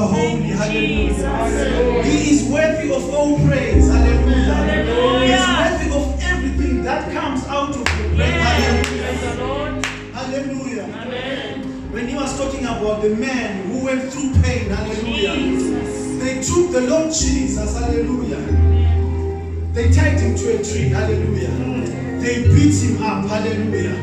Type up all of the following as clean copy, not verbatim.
are holy. Hallelujah. He is worthy of all praise. Hallelujah. He is worthy of everything that comes out of your praise. Hallelujah. Hallelujah. Amen. When he was talking about the man who went through pain, hallelujah. They took the Lord Jesus, hallelujah. They tied him to a tree, hallelujah. They beat him up, hallelujah.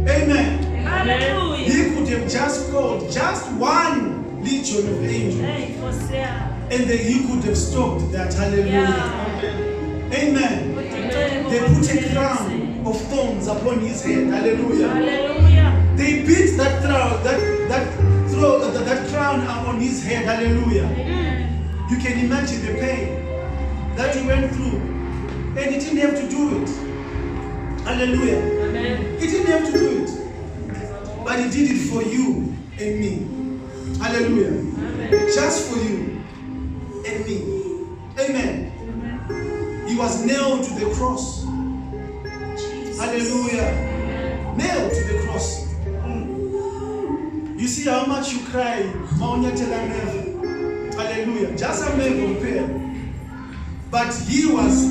Amen. Hallelujah. He could have just called just one legion of angels, and then he could have stopped that, hallelujah. Amen. They put a crown of thorns upon his head, hallelujah. Hallelujah. They beat that crown on his head, hallelujah. You can imagine the pain that he went through, and he didn't have to do it. Hallelujah. Amen. He didn't have to do it, but he did it for you and me. Hallelujah. Amen. Just for you and me. Amen. Amen. He was nailed to the cross. Jesus. Hallelujah. Amen. Nailed to the cross. You see how much you cry. Hallelujah. Just a man compared. But he was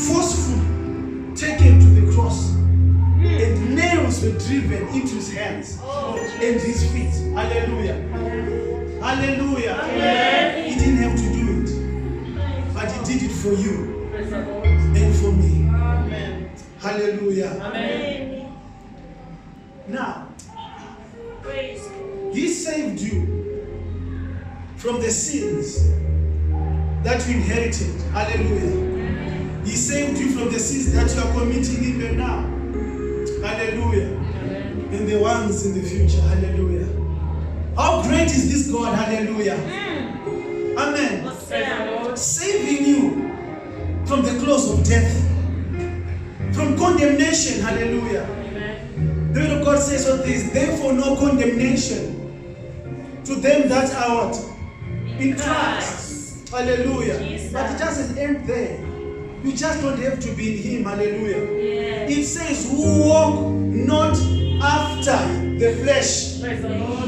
forcefully taken to the cross, and nails were driven into his hands and his feet. Hallelujah. Hallelujah. Amen. He didn't have to do it, but he did it for you and for me. Amen. Hallelujah. Amen. Now, he saved you from the sins that you inherited. Hallelujah. He saved you from the sins that you are committing even now. Hallelujah. And the ones in the future. Hallelujah. How great is this God? Hallelujah. Amen. Saving you from the claws of death, from condemnation. Hallelujah. The word of God says what this: therefore no condemnation to them that are what? In Christ. Hallelujah. Jesus. But it doesn't end there. You just don't have to be in him. Hallelujah. Yes. It says, who walk not after the flesh,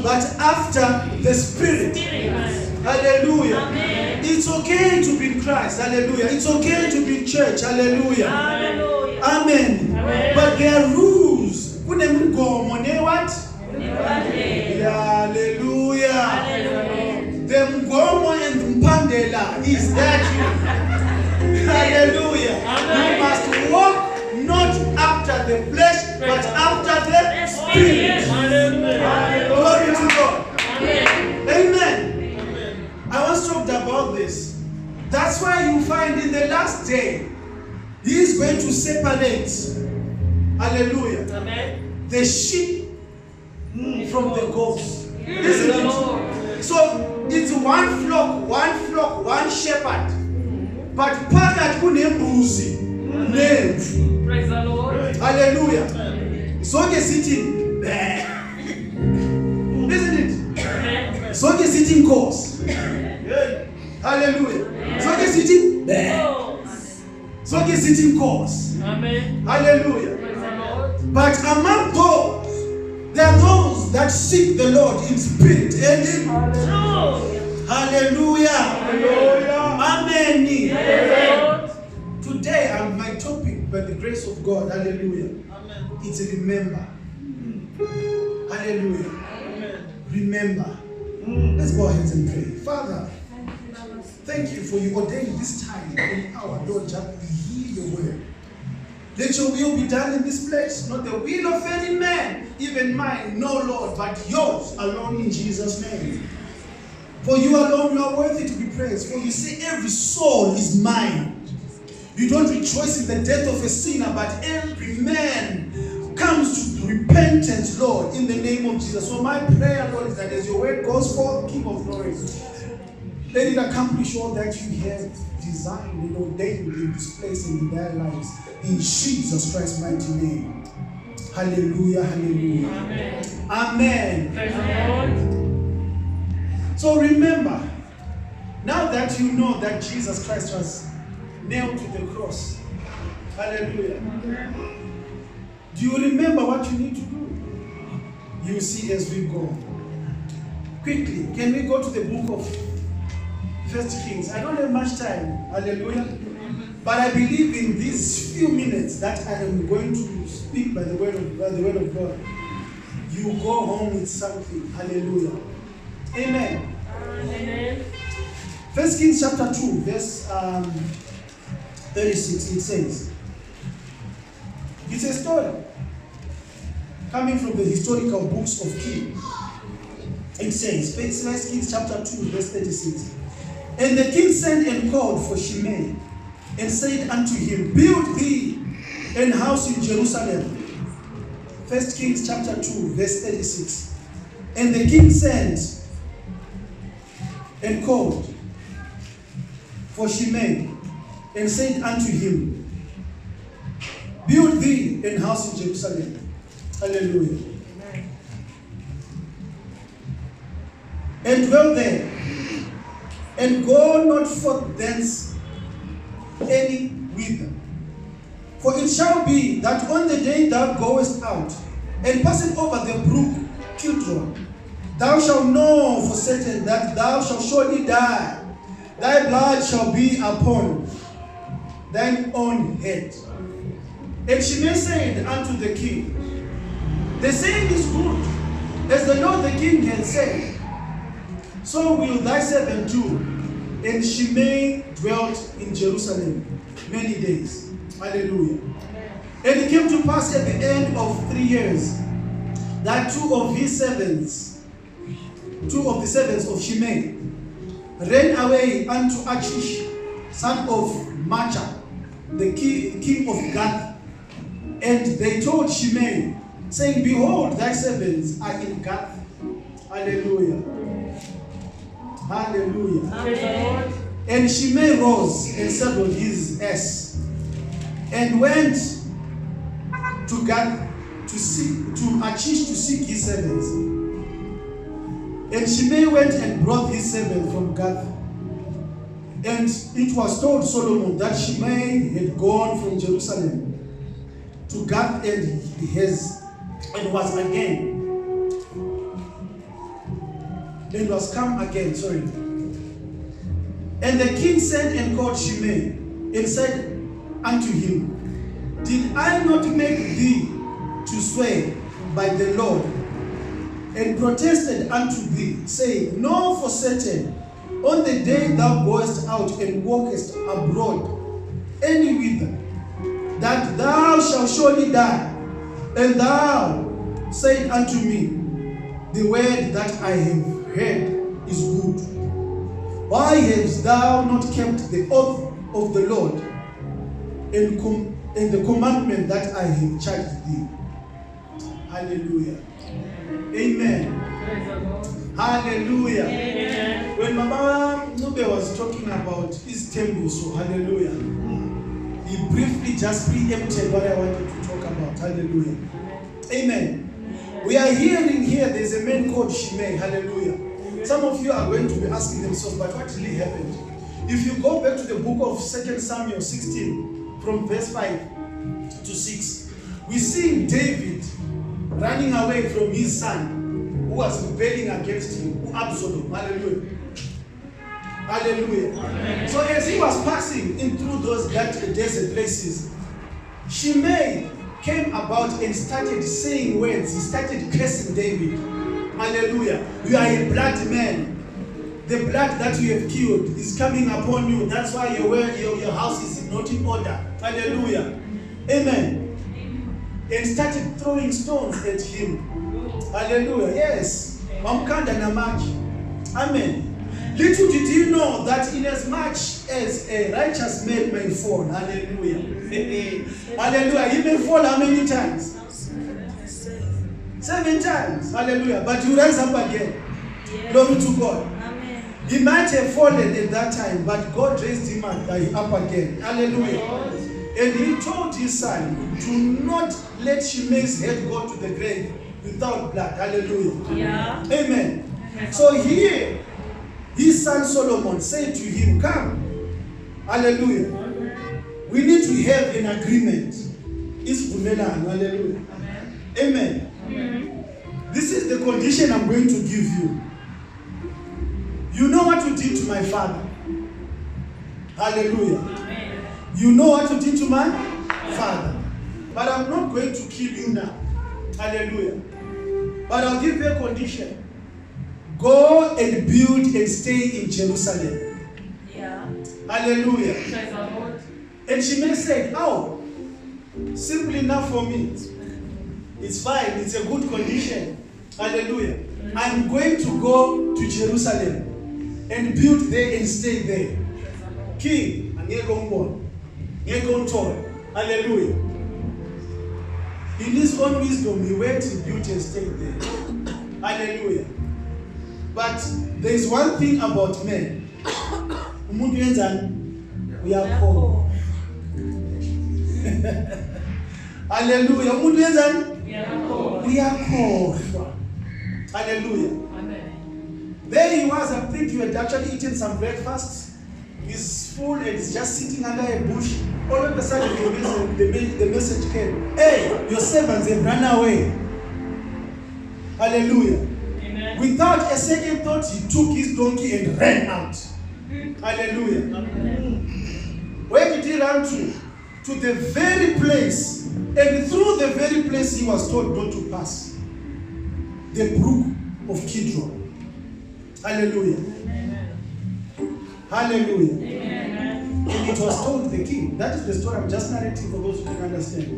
but after the Spirit. Hallelujah. Amen. It's okay to be in Christ. Hallelujah. It's okay to be in church. Hallelujah. Hallelujah. Amen. Amen. But there are rules. What? Hallelujah. Hallelujah. The Mgomo and Mpandela is that you. Hallelujah. Amen. You must walk not after the flesh, but after the Spirit. Hallelujah. Glory to God. Amen. Amen. Amen. I once talked about this. That's why you find in the last day, he is going to separate. Hallelujah. Amen. The sheep from the goats. Isn't it? So it's one flock, one shepherd. But pakat kunembuzi. Praise the Lord. Hallelujah. So get sitting there. Isn't it? So get sitting course. Hallelujah. So get sitting there. So get sitting course. Amen. Hallelujah. But among those, there are those that seek the Lord in spirit and in truth. Hallelujah. Hallelujah. Amen. Amen. Today, my topic, by the grace of God, hallelujah, amen, it's a remember. Hallelujah. Amen. Remember. Let's bow our heads and pray. Father, thank you for you ordaining this time and hour, Lord, just to hear your word. Let your will be done in this place, not the will of any man, even mine, no Lord, but yours alone in Jesus' name. For you alone you are worthy to be praised. For you say every soul is mine. You don't rejoice in the death of a sinner, but every man comes to repentance, Lord, in the name of Jesus. So my prayer, Lord, is that as your word goes forth, King of glory, let it accomplish all that you have designed and ordained in this place and in their lives. In Jesus Christ's mighty name. Hallelujah, hallelujah. Amen. Amen. So remember, now that you know that Jesus Christ was nailed to the cross, hallelujah, do you remember what you need to do? You see as we go. quickly, can we go to the book of 1 Kings? I don't have much time. Hallelujah. But I believe in these few minutes that I am going to speak by the word of God. You go home with something. Hallelujah. Amen. Amen. 1 Kings chapter 2, verse 36, it says, it's a story coming from the historical books of Kings. It says, 1 Kings chapter 2, verse 36, and the king sent and called for Shimei, and said unto him, build thee an house in Jerusalem. 1 Kings chapter 2, verse 36. And the king sent and called for Shimei, and said unto him, build thee an house in Jerusalem. Hallelujah. Amen. And dwell there, and go not forth thence any whither. For it shall be that on the day thou goest out, and passing over the brook Kidron, thou shalt know for certain that thou shalt surely die. Thy blood shall be upon thine own head. And Shimei said unto the king, the saying is good, as the Lord the king had said, so will thy servant do. And Shimei dwelt in Jerusalem many days. Hallelujah. And it came to pass at the end of 3 years, that two of the servants of Shimei, ran away unto Achish, son of Macha, the king of Gath. And they told Shimei, saying, behold, thy servants are in Gath. Hallelujah. Hallelujah. Amen. And Shimei rose and saddled his ass, and went to Gath to Achish to seek his servants. And Shimei went and brought his servant from Gath. And it was told Solomon that Shimei had gone from Jerusalem to Gath and was come again, sorry. And the king sent and called Shimei, and said unto him, did I not make thee to swear by the Lord, and protested unto thee, saying, know for certain, on the day thou goest out and walkest abroad any whither, that thou shalt surely die. And thou said unto me, the word that I have heard is good. Why hast thou not kept the oath of the Lord and the commandment that I have charged thee? Hallelujah. Amen. Hallelujah. Amen. When Mama Nube was talking about his temple, so hallelujah, he briefly just preempted what I wanted to talk about. Hallelujah. Amen. We are hearing here there's a man called Shimei. Hallelujah. Some of you are going to be asking themselves, but what really happened? If you go back to the book of 2 Samuel 16, from verse 5 to 6, we see David running away from his son who was rebelling against him, Absalom. Hallelujah. Hallelujah. Amen. So as he was passing in through those desert places, Shimei came about and started saying words. He started cursing David. Hallelujah. You are a blood man. The blood that you have killed is coming upon you. That's why your house is not in order. Hallelujah. Amen. And started throwing stones at him. Hallelujah. Yes. Amen. Little did you know that in as much as a righteous man may fall, hallelujah. Hallelujah. He may fall how many times? 7 times. Hallelujah. But you rise up again. Yes. Glory to God. Amen. He might have fallen at that time, but God raised him up again. Hallelujah. And he told his son to not let Shimei's head go to the grave without blood. Hallelujah. Yeah. Amen. So here, his son Solomon said to him, come. Hallelujah. We need to have an agreement. It's Vumelano. Hallelujah. Amen. Mm-hmm. This is the condition I'm going to give you. You know what you did to my father. Hallelujah. You know what you did to my father. But I'm not going to kill you now. Hallelujah. But I'll give you a condition. Go and build and stay in Jerusalem. Yeah. Hallelujah. Praise the Lord. And she may say, oh, simply enough for me. It's fine. It's a good condition. Hallelujah. I'm going to go to Jerusalem and build there and stay there. King, I'm going to hallelujah. In his own wisdom, he went, he built and stayed there. Hallelujah. But there is one thing about men. We are called. Hallelujah. We are called. Hallelujah. Amen. There he was. I think you had actually eaten some breakfast. He's full and he's just sitting under a bush. All of a sudden, the message came. Hey, your servants have run away. Hallelujah. Amen. Without a second thought, he took his donkey and ran out. Hallelujah. Amen. Where did he run to? To the very place. And through the very place he was told not to pass. The brook of Kidron. Hallelujah. Amen. Hallelujah. Amen. And it was told the king. That is the story I'm just narrating for those who can understand.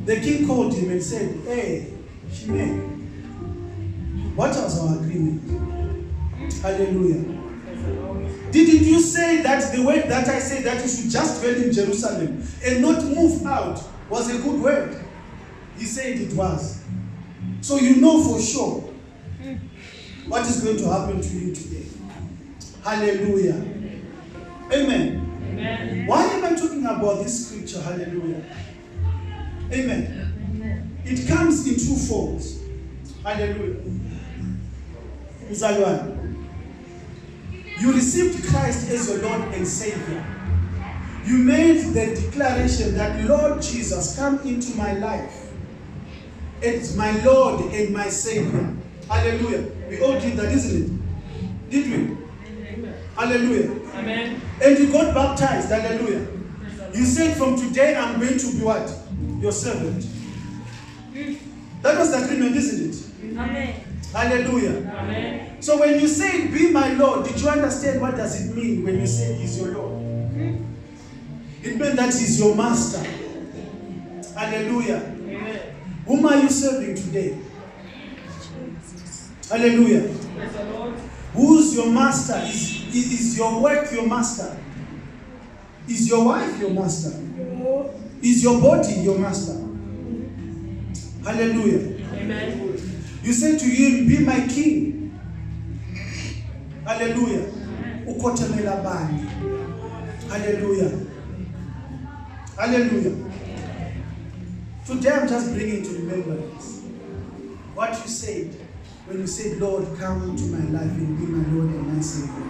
The king called him and said, hey, Shimei, what was our agreement? Hallelujah. Didn't you say that the word that I said that you should just dwell in Jerusalem and not move out was a good word? He said it was. So you know for sure what is going to happen to you today. Hallelujah. Amen. Amen. Why am I talking about this scripture? Hallelujah. Amen. It comes in two forms. Hallelujah. You received Christ as your Lord and Savior. You made the declaration that, Lord Jesus, come into my life. It's my Lord and my Savior. Hallelujah. We all did that, isn't it? Did we? Amen. Hallelujah. Amen. And you got baptized. Hallelujah. You said, from today I'm going to be what? Your servant. That was the agreement, isn't it? Amen. Hallelujah. Amen. So when you say, be my Lord, did you understand what does it mean when you say he's your Lord? It means that he's your master. Hallelujah. Amen. Whom are you serving today? Hallelujah. Who's your master? Is your work your master? Is your wife your master? Is your body your master? Hallelujah. Amen. You say to him, be my king. Hallelujah. Ukotemela bani. Hallelujah. Hallelujah. Today I'm just bringing to remembrance what you said when you said, Lord, come into my life and be my Lord and my Savior.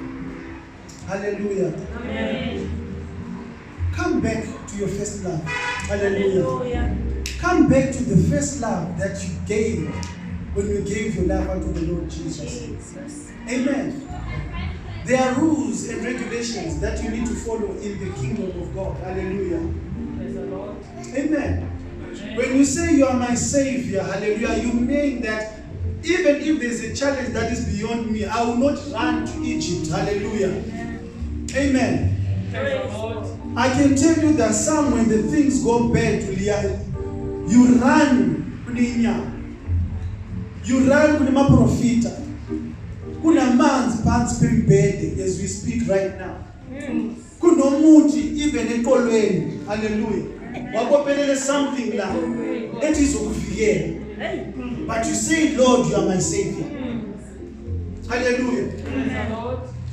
Hallelujah. Amen. Come back to your first love. Hallelujah. Hallelujah. Come back to the first love that you gave when you gave your life unto the Lord Jesus. Amen. There are rules and regulations that you need to follow in the kingdom of God. Hallelujah. Amen. When you say you are my Savior, hallelujah, you mean that even if there's a challenge that is beyond me, I will not run to Egypt. Hallelujah. Amen. I can tell you that some, when the things go bad, you run. You run to my profita. Kuna man's pants bed as we speak right now. Kuna muti even ekolweni. Hallelujah. Wakopelele something like it is okufikela. But you say, Lord, you are my Savior. Hallelujah.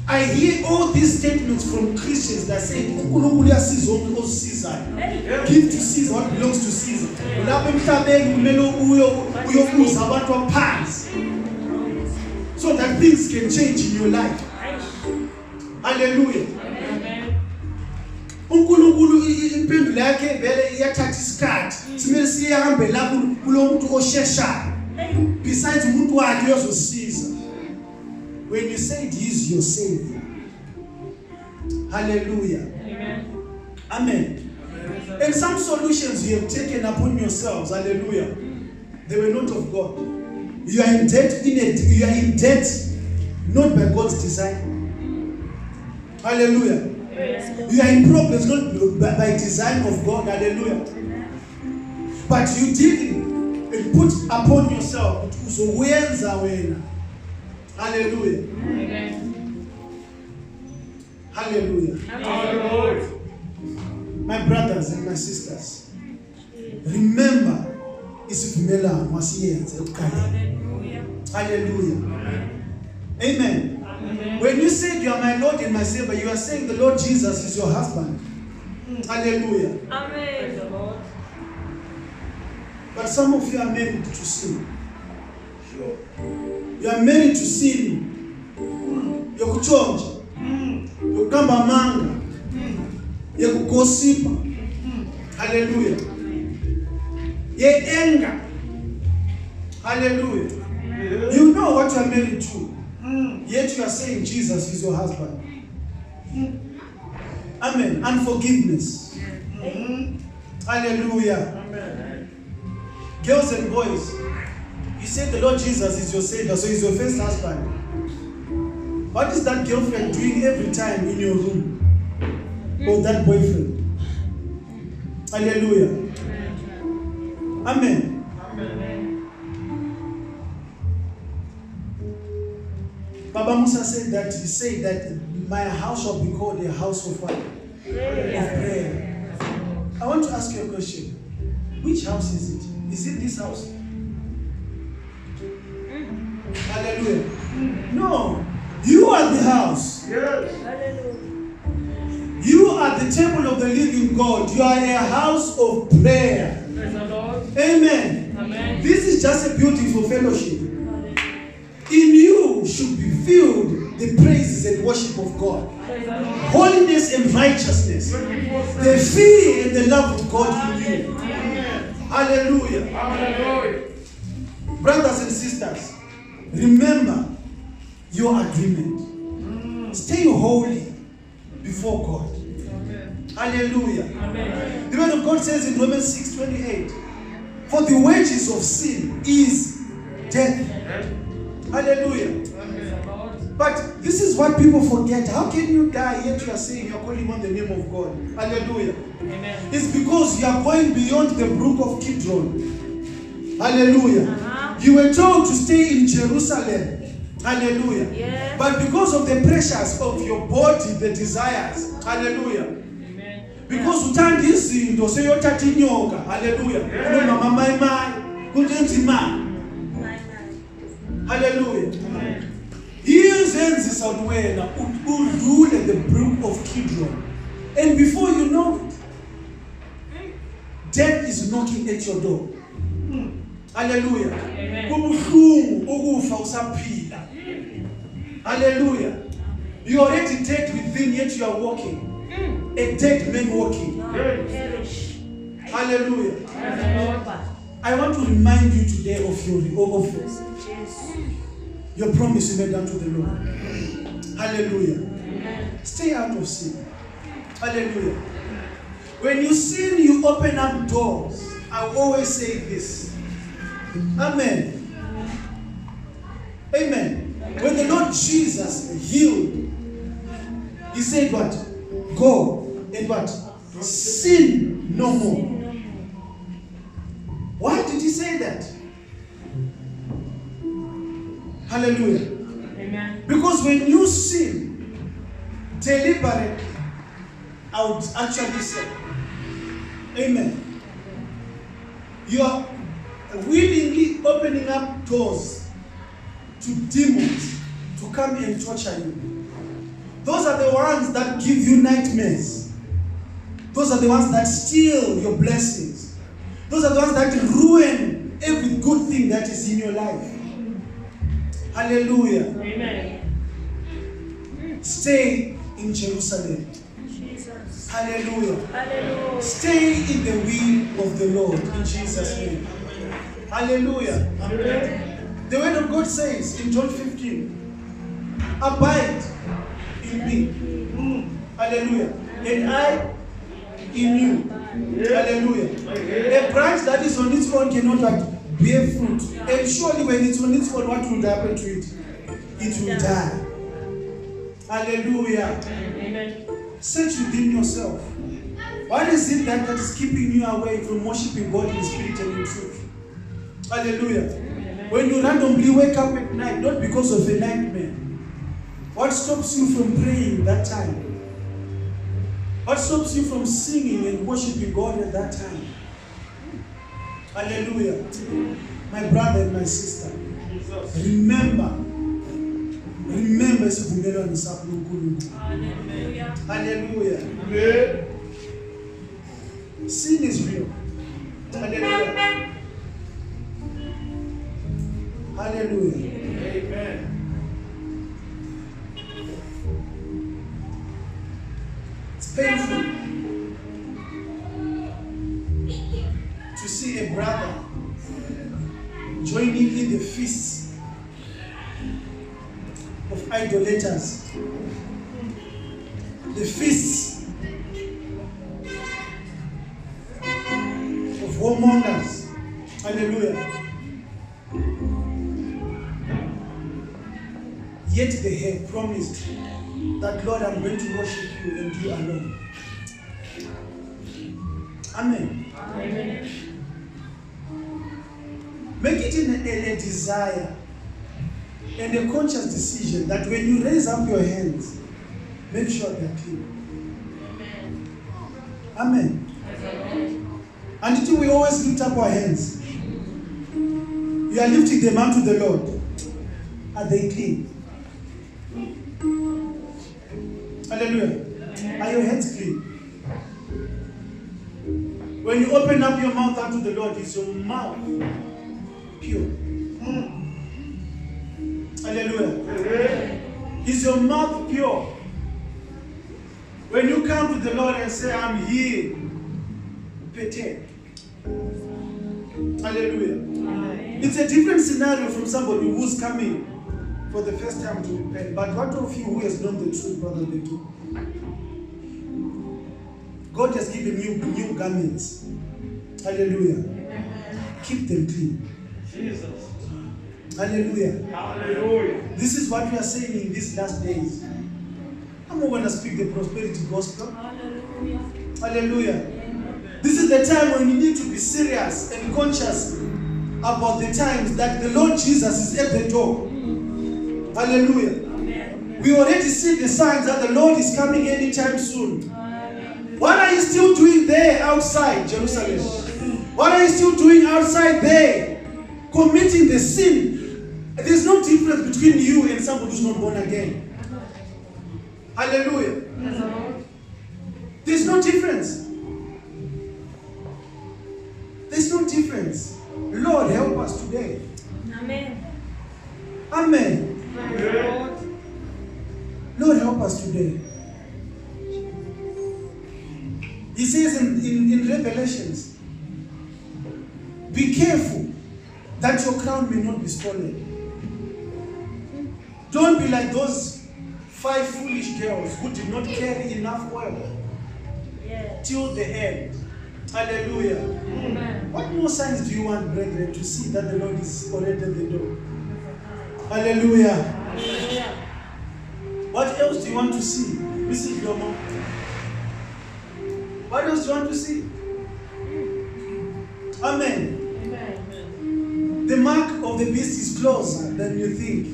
I hear all these statements from Christians that say, give to Caesar what belongs to Caesar. So that things can change in your life. Hallelujah. uNkulunkulu impendulo yakhe vele iyathatha isikhathi simele sihambe lapho kulo muntu osheshayo besides umuntu wakhe uyozosiza when you said He's your Savior. Hallelujah. Amen. Amen. And some solutions you have taken upon yourselves, hallelujah, they were not of God. You are in debt, you are in debt, not by God's design. Hallelujah. You are in problems, not by design of God. Hallelujah. But you didn't put upon yourself. Hallelujah. Amen. Hallelujah. Hallelujah. My brothers and my sisters, remember, isivumelwano wasiyenze ekuqaleni. Hallelujah. Amen. Amen. When you say you are my Lord and my Savior, you are saying the Lord Jesus is your husband. Hallelujah. Praise the Lord. But some of you are married to sin. You are married to sin. Yokuchonja. Yokukamba manga. Yokugossipa. Hallelujah. Ye anger. Hallelujah. You know what you are married to. Yet you are saying Jesus is your husband. Amen. Unforgiveness. Hallelujah. Amen. Girls and boys, you say the Lord Jesus is your Savior, so He's your first husband. What is that girlfriend doing every time in your room? Or that boyfriend? Hallelujah. Amen. Amen. Baba Musa said that my house shall be called a house of what? Of prayer. I want to ask you a question. Which house is it? Is it this house? Hallelujah. No. You are the house. Yes. You are the temple of the living God. You are a house of prayer. Praise the Lord. Amen. Amen. This is just a beautiful fellowship. In you should be filled the praises and worship of God. Praise the Lord. Holiness and righteousness. The fear and the love of God in you. Hallelujah. Hallelujah. Brothers and sisters, remember your agreement. Stay holy before God. Hallelujah. Amen. The word of God says in Romans 6:28, for the wages of sin is death. Hallelujah. Praise the Lord. But this is what people forget. How can you die yet you are saying you are calling on the name of God? Hallelujah. Amen. It's because you are going beyond the brook of Kidron. Hallelujah. You were told to stay in Jerusalem. Hallelujah. Yes. But because of the pressures of your body, the desires. Hallelujah. Amen. Because uthanda izinto seyothatha inyoka. Hallelujah. Mama mai kunjenza imali. Hallelujah. Amen. Iyenzenzisa wena udlule the brook of Kidron. And before you know it, death is knocking at your door. Hallelujah. Amen. Kubuhlungu ukufa usaphila. Hallelujah. You are already dead within, yet you are walking. A dead man walking. Perish. Hallelujah. Praise the Lord. I want to remind you today of Jesus. your promise you made unto the Lord. Hallelujah. Stay out of sin. Hallelujah. When you sin, you open up doors. I always say this. Amen. Amen. When the Lord Jesus healed, He said what? Go and what? Sin no more. Why did He say that? Hallelujah. Amen. Because when you sin deliberately, I would actually say, amen, you are willingly opening up doors to demons to come and torture you. Those are the ones that give you nightmares. Those are the ones that steal your blessings. Those are the ones that ruin every good thing that is in your life. Hallelujah. Amen. Stay in Jerusalem. Jesus. Hallelujah. Hallelujah. Stay in the will of the Lord in Jesus' name. Hallelujah. The word of God says in John 15, Abide in me. Hallelujah. And I in you. Hallelujah. A branch that is on its own cannot bear fruit. And surely when it's on its own, what will happen to it? It will die. Hallelujah. Amen. Search within yourself. What is it that is keeping you away from worshiping God in spirit and in truth? Hallelujah. When you randomly wake up at night, not because of a nightmare, what stops you from praying that time? What stops you from singing and worshiping God at that time? Hallelujah. My brother and my sister, remember isivumelwano sakho noNkulunkulu. Hallelujah. Hallelujah. Sin is real. Hallelujah. Hallelujah. Amen. It's painful to see a brother joining in the feasts of idolaters, the feasts of whoremongers. Hallelujah. Yet they have promised that, Lord, I'm going to worship you and you alone. Amen. Amen. Make it a desire and a conscious decision that when you raise up your hands, make sure they're clean. Amen. And until we always lift up our hands, we are lifting them unto the Lord. Are they clean? Hallelujah. Are your hands clean? When you open up your mouth unto the Lord, is your mouth pure? Hallelujah. Is your mouth pure? When you come to the Lord and say, I'm here, pete. Hallelujah. It's a different scenario from somebody who's coming for the first time to repent. But what of you who has known the truth, Brother Beto? God has given you new garments. Hallelujah. Keep them clean. Jesus. Hallelujah. Hallelujah. This is what we are saying in these last days. I'm not going to speak the prosperity gospel. Hallelujah. Hallelujah. This is the time when you need to be serious and conscious about the times that the Lord Jesus is at the door. Hallelujah. Amen. We already see the signs that the Lord is coming anytime soon. Amen. What are you still doing there outside Jerusalem? What are you still doing outside there? Committing the sin. There's no difference between you and somebody who's not born again. Hallelujah. There's no difference. There's no difference. Lord, help us today. Amen. Amen. Lord, help us today. He says in Revelations, be careful that your crown may not be stolen. Don't be like those 5 foolish girls who did not carry enough oil till the end. Hallelujah. Amen. What more signs do you want, brethren, to see that the Lord is already at the door? Hallelujah. Hallelujah. What else do you want to see? Mrs. Lomo? What else do you want to see? Amen. Amen. The mark of the beast is closer than you think.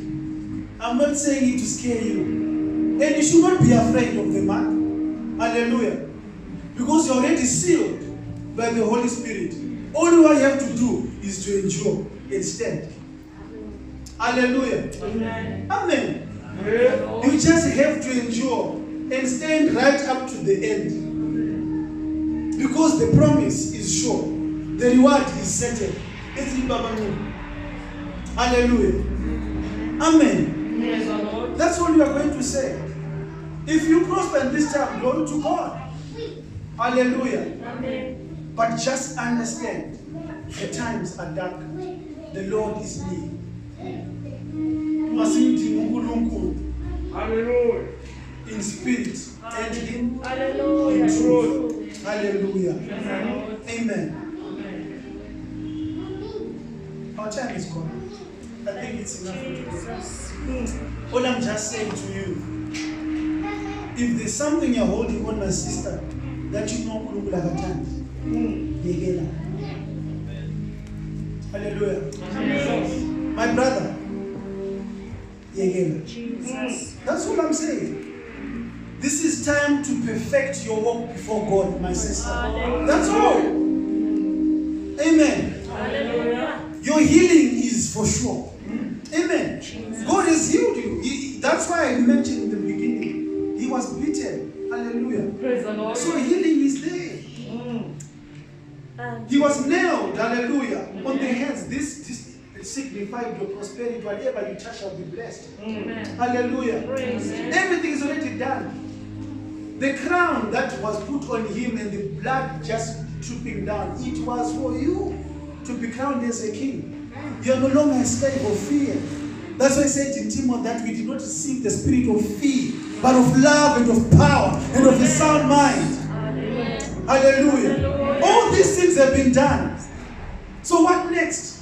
I'm not saying it to scare you. And you should not be afraid of the mark. Hallelujah. Because you're already sealed by the Holy Spirit. All you have to do is to endure and stand. Hallelujah. Amen. Amen. You just have to endure and stand right up to the end. Because the promise is sure. The reward is certain. Hallelujah. Amen. Praise the Lord. That's what you are going to say. If you prosper in this time, glory to God. Hallelujah. Amen. But just understand, the times are dark. The Lord is near. Masimthi uNkulunkulu Hallelujah. in spirit and in Hallelujah. truth. Hallelujah. Praise the Lord. Amen. Amen. Our time is gone. I think it's enough for today. Jesus. All I'm just saying to you, if there's something you're holding on, my sister, that you know could like a time, hallelujah. Jesus. My brother, Jesus. that's what I'm saying. This is time to perfect your walk before God, my sister. That's all. Amen. Hallelujah. Your healing is for sure. Amen. God has healed you. That's why I mentioned in the beginning, he was beaten. Hallelujah. Praise the Lord. So healing is there. And He was nailed, hallelujah, on the hands. This signified your prosperity. Whatever you touch shall be blessed. Amen. Hallelujah. praise Him. Everything is already done. The crown that was put on him and the blood just dripping down, it was for you to be crowned as a king. You are no longer a slave of fear. That's why I said in Timothy that we did not receive the spirit of fear, but of love and of power and of a sound mind. Hallelujah. Hallelujah. All these things have been done. So what next?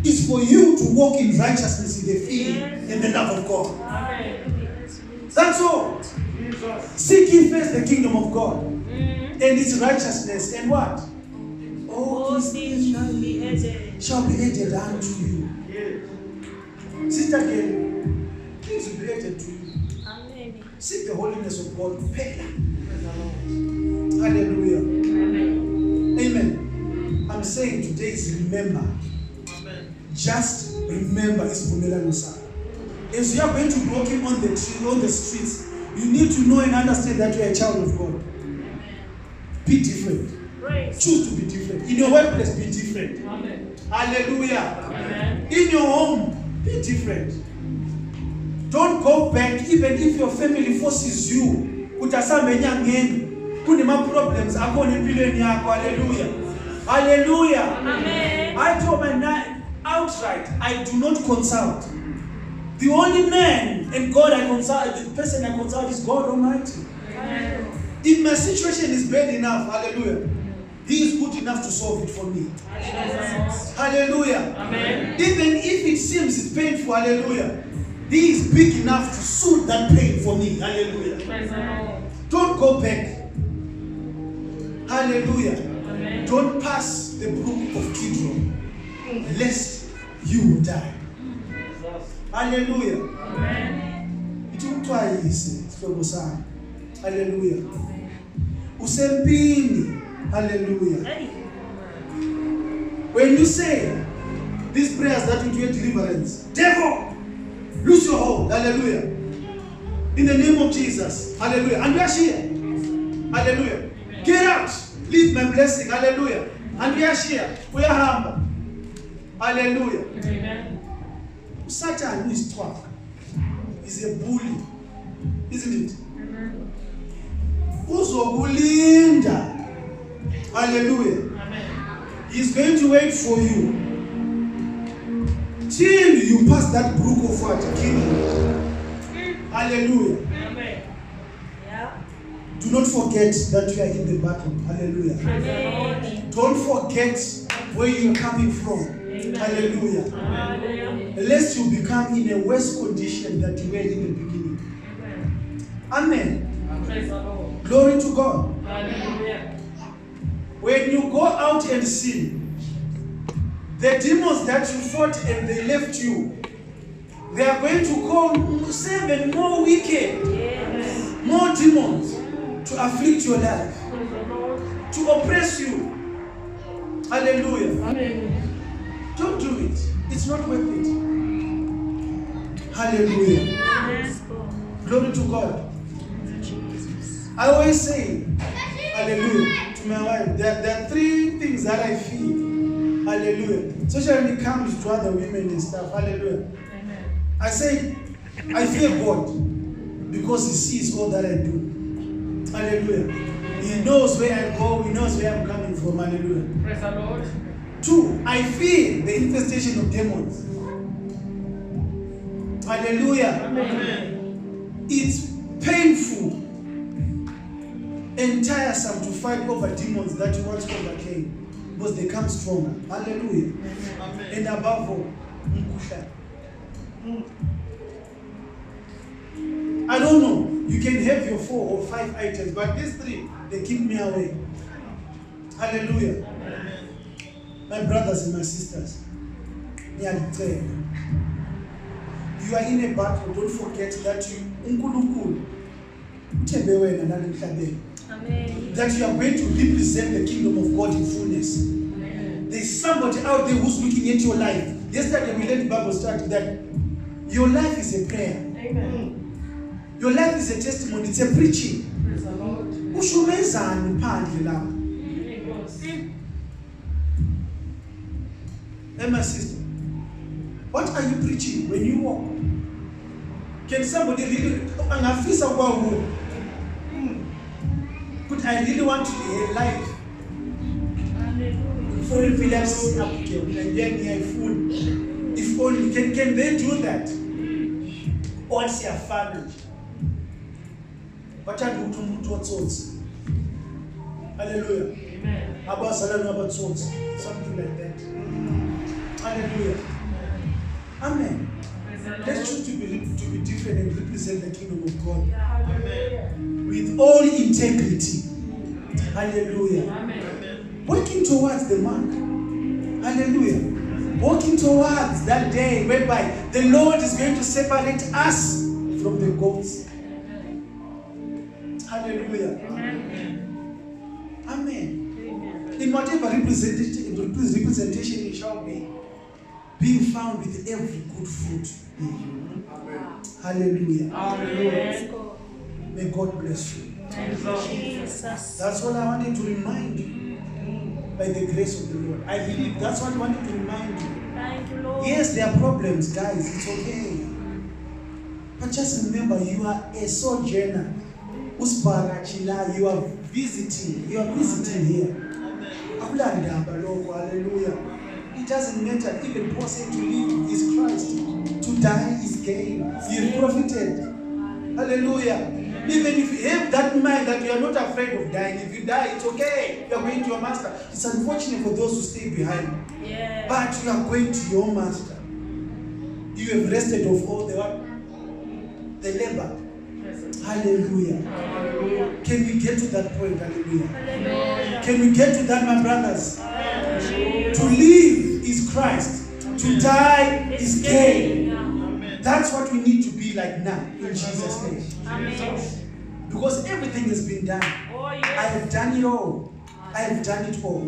Is for you to walk in righteousness, in the fear and the love of God. Amen. That's all. Jesus. Seek ye first the kingdom of God and its righteousness, and what? All All these things shall be added. shall be added unto you. Yes. Sister again, things will be added to you. Amen. Seek the holiness of God. Pay. Praise the Lord. Hallelujah. Amen. Amen. I'm saying today is remember. Just remember it's Vumelano Sana. As you are going to walk in on the streets, you need to know and understand that you are a child of God. Be different. Praise. Choose to be different. In your workplace, be different. Amen. Hallelujah. Amen. In your home, be different. Don't go back even if your family forces you. Problems. Hallelujah. Hallelujah. Amen. I told my night outright, I do not consult. The only man and God I consult, the person I consult is God Almighty. Amen. If my situation is bad enough, hallelujah, He is good enough to solve it for me. Hallelujah. Amen. Even if it seems it's painful, hallelujah, He is big enough to soothe that pain for me. Hallelujah. Praise the Lord. Don't go back. Hallelujah. Amen. Don't pass the brook of Kidron, lest you will die. Jesus. Hallelujah. Amen. It will twice. Hallelujah. Usempini. Hallelujah. Hey. When you say these prayers that will get deliverance, devil, lose your hold. Hallelujah. In the name of Jesus. Hallelujah. And we are here. Hallelujah. Get out. Leave my blessing. Hallelujah. And we are here. We are humble. Hallelujah. Amen. Satan, who is twat, is a bully. Isn't it? Uzokulinda. Hallelujah. Amen. He's going to wait for you till you pass that brook of water. Hallelujah. Amen. Yeah. Do not forget that you are in the battle. Hallelujah. Praise the Lord. Amen. Don't forget where you are coming from. Hallelujah. Hallelujah. Lest you become in a worse condition that you were in the beginning. Amen. Praise the Lord. Glory to God. Hallelujah. When you go out and sin, the demons that you fought and they left you, they are going to call 7 more wicked, Yes. more demons to afflict your life, Praise the Lord. to oppress you. Hallelujah. Amen. Don't do it. It's not worth it. Hallelujah. Yes, God. Glory to God. Jesus. I always say, hallelujah, to my wife, there are 3 things that I feel. Hallelujah. Especially when it comes to other women and stuff. Hallelujah. Amen. I say, I fear God because He sees all that I do. Hallelujah. He knows where I go. He knows where I'm coming from. Hallelujah. Praise the Lord. 2, I fear the infestation of demons. Hallelujah. Amen. It's painful and tiresome to fight over demons that you once overcame because they come stronger. Hallelujah. Amen. And above all, umkhuhlane. I don't know. You can have your 4 or 5 items, but these 3, they keep me away. Hallelujah. My brothers and my sisters, you are in a battle. Don't forget that that you are going to represent the kingdom of God in fullness. There's somebody out there who's looking at your life. Yesterday we learned Bible study that your life is a prayer. Amen. Your life is a testimony. It's a preaching. Praise the Lord. Hey, my sister, what are you preaching when you walk? Can somebody really? But I really want to be a life. If only can they do that? What's your family? What are you doing to thoughts? Hallelujah. Amen. About thoughts, something like that. Hallelujah. Amen. Praise the Lord. Let's choose to be different and represent the kingdom of God Hallelujah. with all integrity. Hallelujah. Amen. Working towards the mark. Hallelujah. Working towards that day whereby the Lord is going to separate us from the goats. Hallelujah. Amen. In whatever representation it shall be, being found with every good fruit in you. Hallelujah. Hallelujah. May God bless you. Jesus. That's what I wanted to remind you by the grace of the Lord. I believe that's what I wanted to remind you. Thank you, Lord. Yes, there are problems, guys. It's okay. But just remember, you are a sojourner. Usbarachila, you are visiting. You are visiting here. Hallelujah. It doesn't matter. Even Paul said to live is Christ. To die is gain. You have profited. Hallelujah. Even if you have that mind that you are not afraid of dying, if you die, it's okay. You are going to your master. It's unfortunate for those who stay behind. Yeah. But you are going to your master. You have rested of all the labor. Hallelujah. Hallelujah. Can we get to that point? Hallelujah. Hallelujah. Can we get to that, my brothers? Hallelujah. To live is Christ. To die is gain. Amen. That's what we need to be like now in Jesus' name. Amen. Because everything has been done. Oh, I yes. have done it all. I have done it all.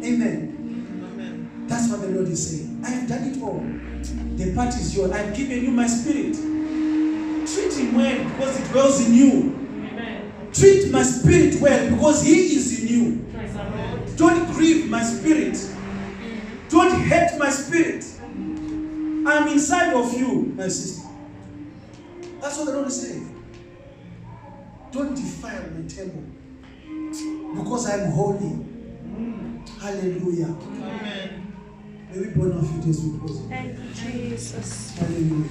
Amen. That's what the Lord is saying. I have done it all. The part is yours. I have given you my spirit. Treat him well because it dwells in you. Amen. Treat my spirit well because he is in you. Praise the Lord. Don't grieve my spirit. Don't hate my spirit. I'm inside of you, my sister. That's what the Lord is saying. Don't defile my temple because I'm holy. Hallelujah. Amen. May we burn our feet as we close. Thank you, Jesus. Hallelujah.